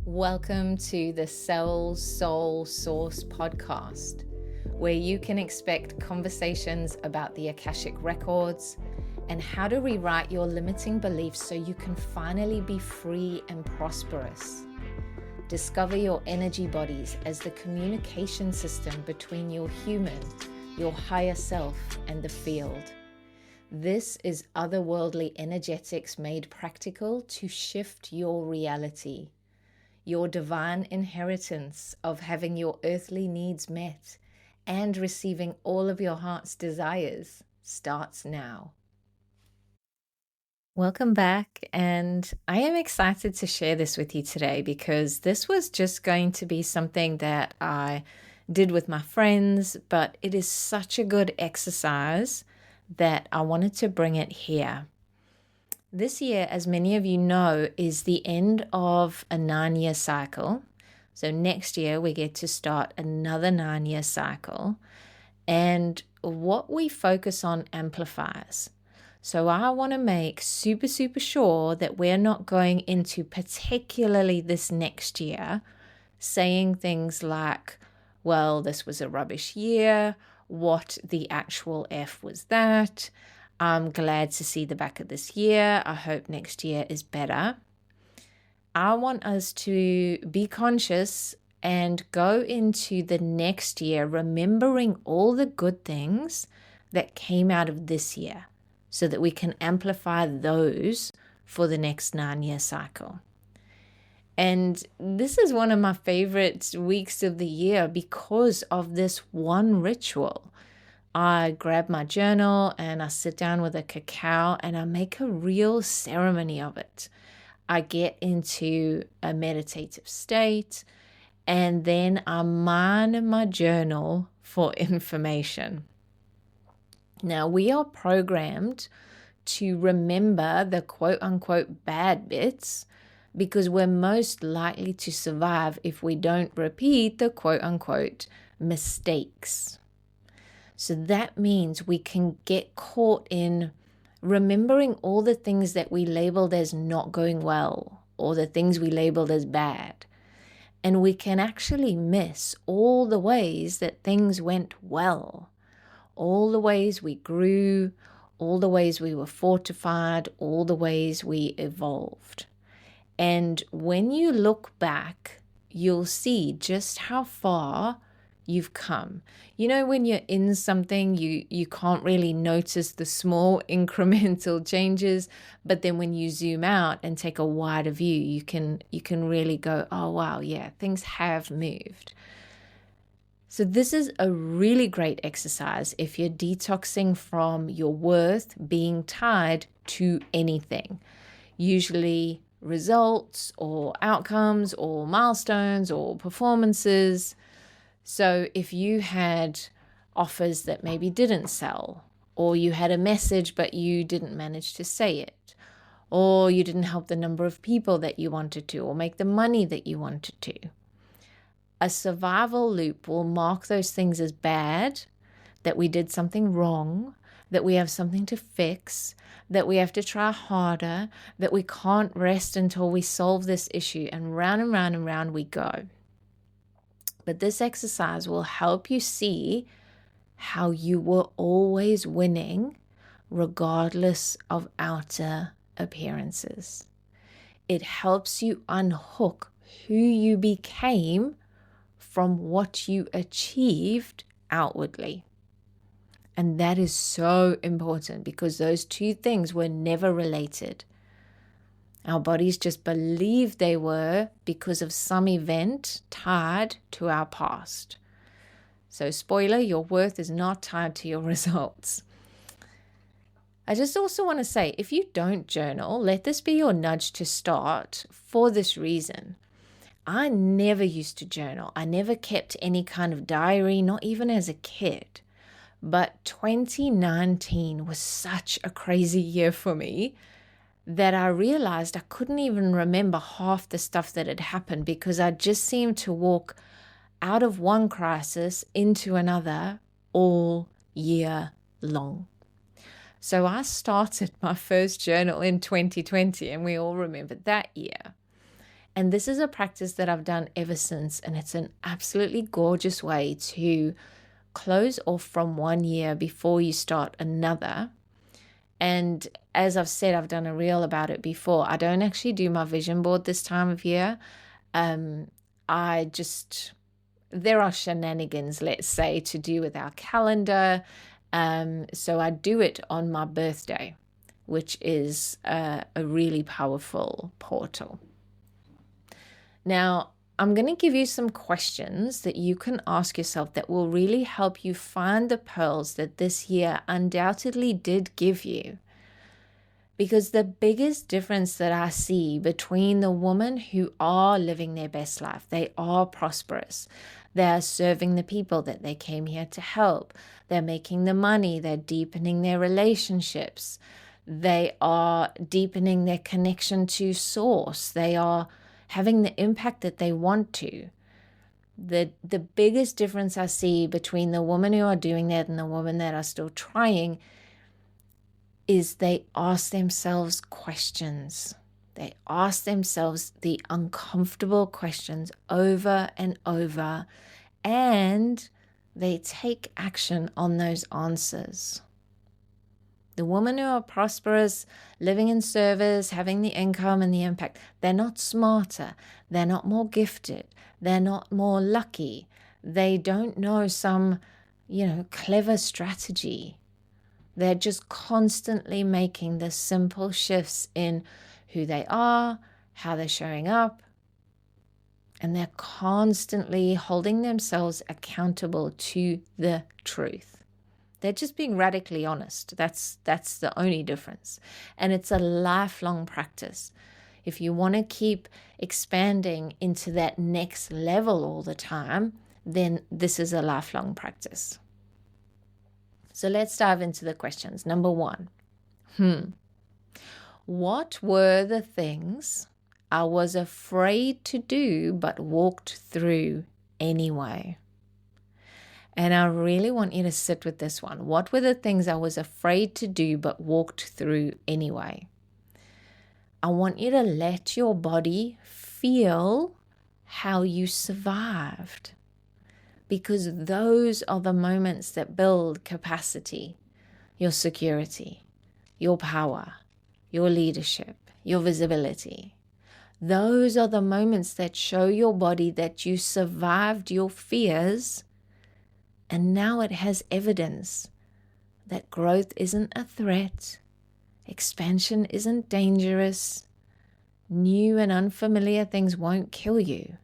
Welcome to the Cell Soul Source podcast, where you can expect conversations about the Akashic records and how to rewrite your limiting beliefs so you can finally be free and prosperous. Discover your energy bodies as the communication system between your human, your higher self, and the field. This is otherworldly energetics made practical to shift your reality. Your divine inheritance of having your earthly needs met and receiving all of your heart's desires starts now. Welcome back, and I am excited to share this with you today because this was just going to be something that I did with my friends, but it is such a good exercise that I wanted to bring it here. This year, as many of you know, is the end of a 9-year cycle. So next year we get to start another 9-year cycle. And what we focus on amplifies. So I want to make super sure that we're not going into particularly this next year saying things like, well, this was a rubbish year. What the actual F was that? I'm glad to see the back of this year. I hope next year is better. I want us to be conscious and go into the next year remembering all the good things that came out of this year so that we can amplify those for the next 9-year cycle. And this is one of my favorite weeks of the year because of this one ritual. I grab my journal and I sit down with a cacao and I make a real ceremony of it. I get into a meditative state and then I mine my journal for information. Now, we are programmed to remember the quote-unquote bad bits because we're most likely to survive if we don't repeat the quote-unquote mistakes. So that means we can get caught in remembering all the things that we labeled as not going well or the things we labeled as bad. And we can actually miss all the ways that things went well, all the ways we grew, all the ways we were fortified, all the ways we evolved. And when you look back, you'll see just how far you've come. You know, when you're in something, you can't really notice the small incremental changes, but then when you zoom out and take a wider view, you can really go, oh wow, yeah, things have moved. So this is a really great exercise if you're detoxing from your worth being tied to anything, usually results or outcomes or milestones or performances. So if you had offers that maybe didn't sell, or you had a message but you didn't manage to say it, or you didn't help the number of people that you wanted to, or make the money that you wanted to, a survival loop will mark those things as bad, that we did something wrong, that we have something to fix, that we have to try harder, that we can't rest until we solve this issue, and round we go. But this exercise will help you see how you were always winning regardless of outer appearances. It helps you unhook who you became from what you achieved outwardly. And that is so important because those two things were never related. Our bodies just believed they were because of some event tied to our past. So spoiler, your worth is not tied to your results. I just also want to say, if you don't journal, let this be your nudge to start for this reason. I never used to journal. I never kept any kind of diary, not even as a kid. But 2019 was such a crazy year for me that I realized I couldn't even remember half the stuff that had happened because I just seemed to walk out of one crisis into another all year long. So I started my first journal in 2020, and we all remember that year. And this is a practice that I've done ever since, and it's an absolutely gorgeous way to close off from one year before you start another. And as I've said, I've done a reel about it before. I don't actually do my vision board this time of year. There are shenanigans, let's say, to do with our calendar. So I do it on my birthday, which is a really powerful portal. Now, I'm going to give you some questions that you can ask yourself that will really help you find the pearls that this year undoubtedly did give you. Because the biggest difference that I see between the women who are living their best life, they are prosperous, they are serving the people that they came here to help, they're making the money, they're deepening their relationships, they are deepening their connection to source, they are having the impact that they want to. The biggest difference I see between the women who are doing that and the women that are still trying is they ask themselves questions. They ask themselves the uncomfortable questions over and over, and they take action on those answers. The women who are prosperous, living in service, having the income and the impact, they're not smarter, they're not more gifted, they're not more lucky, they don't know some, clever strategy. They're just constantly making the simple shifts in who they are, how they're showing up, and they're constantly holding themselves accountable to the truth. They're just being radically honest. That's the only difference. And it's a lifelong practice. If you want to keep expanding into that next level all the time, then this is a lifelong practice. So let's dive into the questions. Number 1. What were the things I was afraid to do but walked through anyway? And I really want you to sit with this one. What were the things I was afraid to do but walked through anyway? I want you to let your body feel how you survived, because those are the moments that build capacity, your security, your power, your leadership, your visibility. Those are the moments that show your body that you survived your fears. And now it has evidence that growth isn't a threat, expansion isn't dangerous, new and unfamiliar things won't kill you.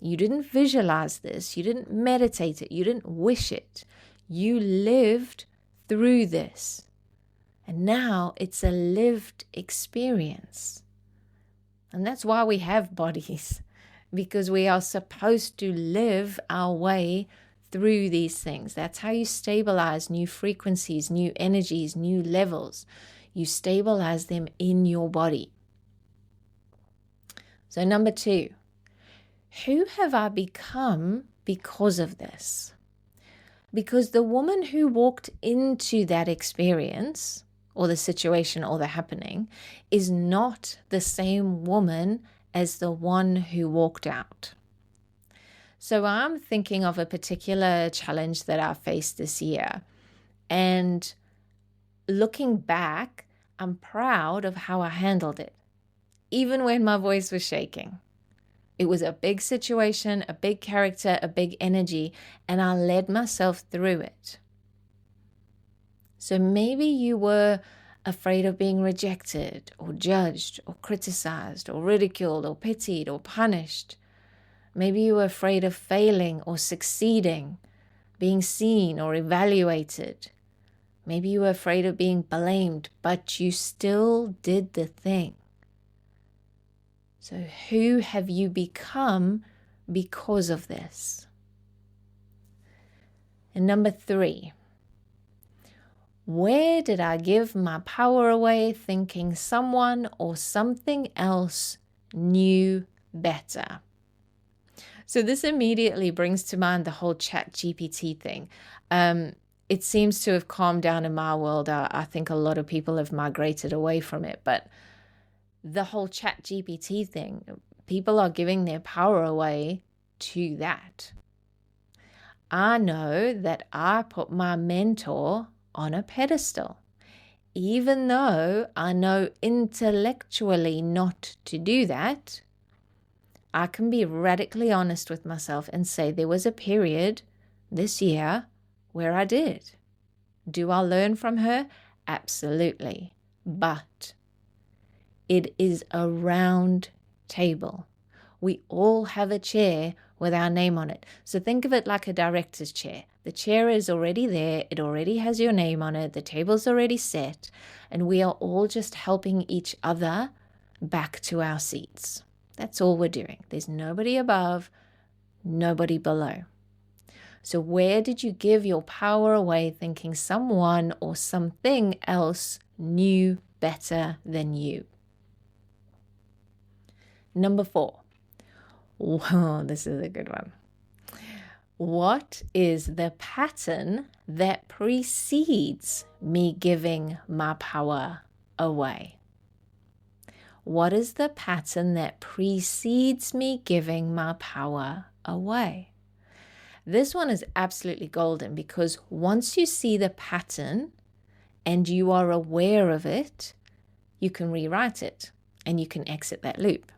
You didn't visualize this, you didn't meditate it, you didn't wish it. You lived through this. And now it's a lived experience. And that's why we have bodies, because we are supposed to live our way through these things. That's how you stabilize new frequencies, new energies, new levels. You stabilize them in your body. So number 2, who have I become because of this? Because the woman who walked into that experience or the situation or the happening is not the same woman as the one who walked out. So I'm thinking of a particular challenge that I faced this year. And looking back, I'm proud of how I handled it, even when my voice was shaking. It was a big situation, a big character, a big energy, and I led myself through it. So maybe you were afraid of being rejected or judged or criticized or ridiculed or pitied or punished. Maybe you were afraid of failing or succeeding, being seen or evaluated. Maybe you were afraid of being blamed, but you still did the thing. So who have you become because of this? And number 3, where did I give my power away thinking someone or something else knew better? So this immediately brings to mind the whole ChatGPT thing. It seems to have calmed down in my world. I think a lot of people have migrated away from it. But the whole chat GPT thing. People are giving their power away to that. I know that I put my mentor on a pedestal. Even though I know intellectually not to do that, I can be radically honest with myself and say there was a period this year where I did. Do I learn from her? Absolutely. But it is a round table. We all have a chair with our name on it. So think of it like a director's chair. The chair is already there. It already has your name on it. The table's already set. And we are all just helping each other back to our seats. That's all we're doing. There's nobody above, nobody below. So where did you give your power away thinking someone or something else knew better than you? Number 4. Whoa, this is a good one. What is the pattern that precedes me giving my power away? What is the pattern that precedes me giving my power away? This one is absolutely golden because once you see the pattern and you are aware of it, you can rewrite it and you can exit that loop.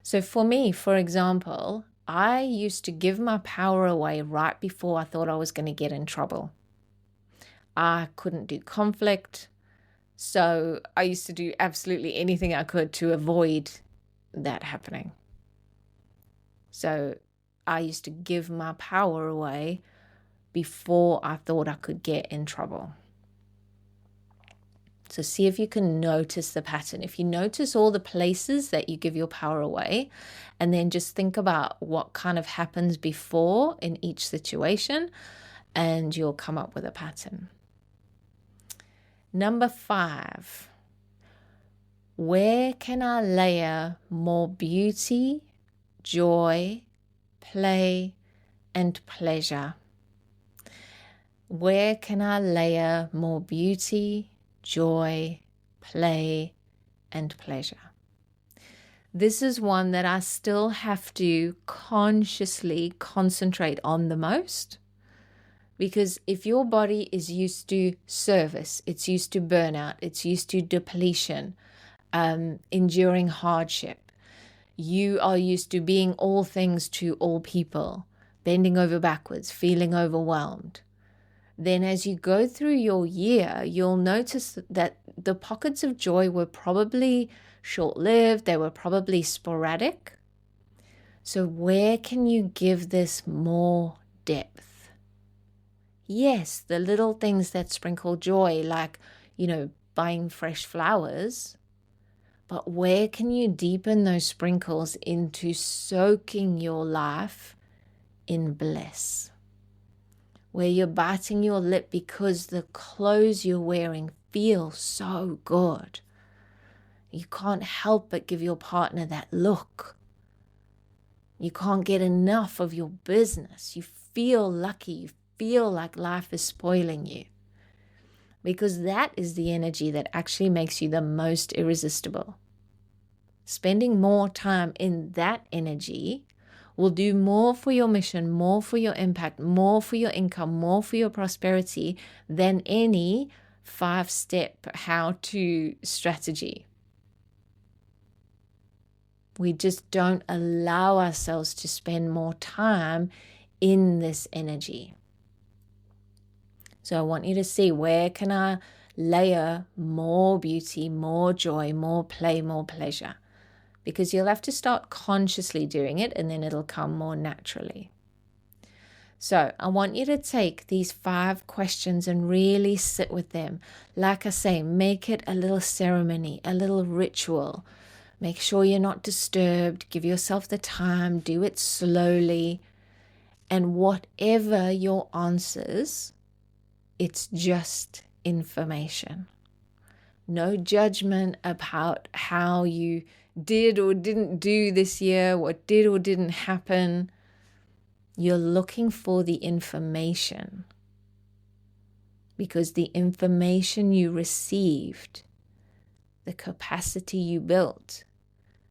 So for me, for example, I used to give my power away right before I thought I was going to get in trouble. I couldn't do conflict, so I used to do absolutely anything I could to avoid that happening. So I used to give my power away before I thought I could get in trouble. So see if you can notice the pattern. If you notice all the places that you give your power away, and then just think about what kind of happens before in each situation, and you'll come up with a pattern. Number 5, where can I layer more beauty, joy, play, and pleasure? Where can I layer more beauty, joy, play, and pleasure? This is one that I still have to consciously concentrate on the most, because if your body is used to service, it's used to burnout, it's used to depletion, enduring hardship, you are used to being all things to all people, bending over backwards, feeling overwhelmed, then as you go through your year, you'll notice that the pockets of joy were probably short-lived, they were probably sporadic. So where can you give this more depth? Yes, the little things that sprinkle joy, like, buying fresh flowers, but where can you deepen those sprinkles into soaking your life in bliss? Where you're biting your lip because the clothes you're wearing feel so good. You can't help but give your partner that look. You can't get enough of your business. You feel lucky. You feel like life is spoiling you. Because that is the energy that actually makes you the most irresistible. Spending more time in that energy will do more for your mission, more for your impact, more for your income, more for your prosperity than any 5-step how-to strategy. We just don't allow ourselves to spend more time in this energy. So I want you to see, where can I layer more beauty, more joy, more play, more pleasure? Because you'll have to start consciously doing it and then it'll come more naturally. So I want you to take these 5 questions and really sit with them. Like I say, make it a little ceremony, a little ritual. Make sure you're not disturbed. Give yourself the time. Do it slowly. And whatever your answers, it's just information. No judgment about how you did or didn't do this year, what did or didn't happen. You're looking for the information, because the information you received the capacity you built,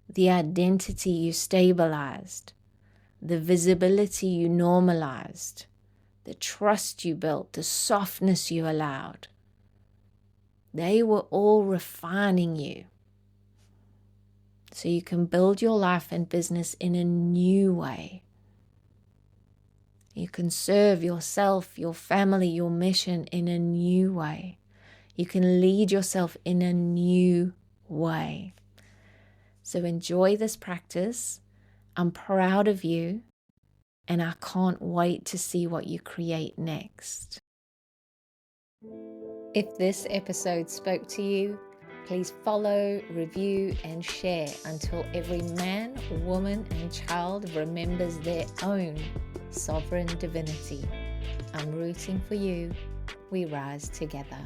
the identity you stabilized, the visibility you normalized, the trust you built, the softness you allowed. They were all refining you so you can build your life and business in a new way. You can serve yourself, your family, your mission in a new way. You can lead yourself in a new way. So enjoy this practice. I'm proud of you, and I can't wait to see what you create next. If this episode spoke to you, please follow, review, and share until every man, woman, and child remembers their own sovereign divinity. I'm rooting for you. We rise together.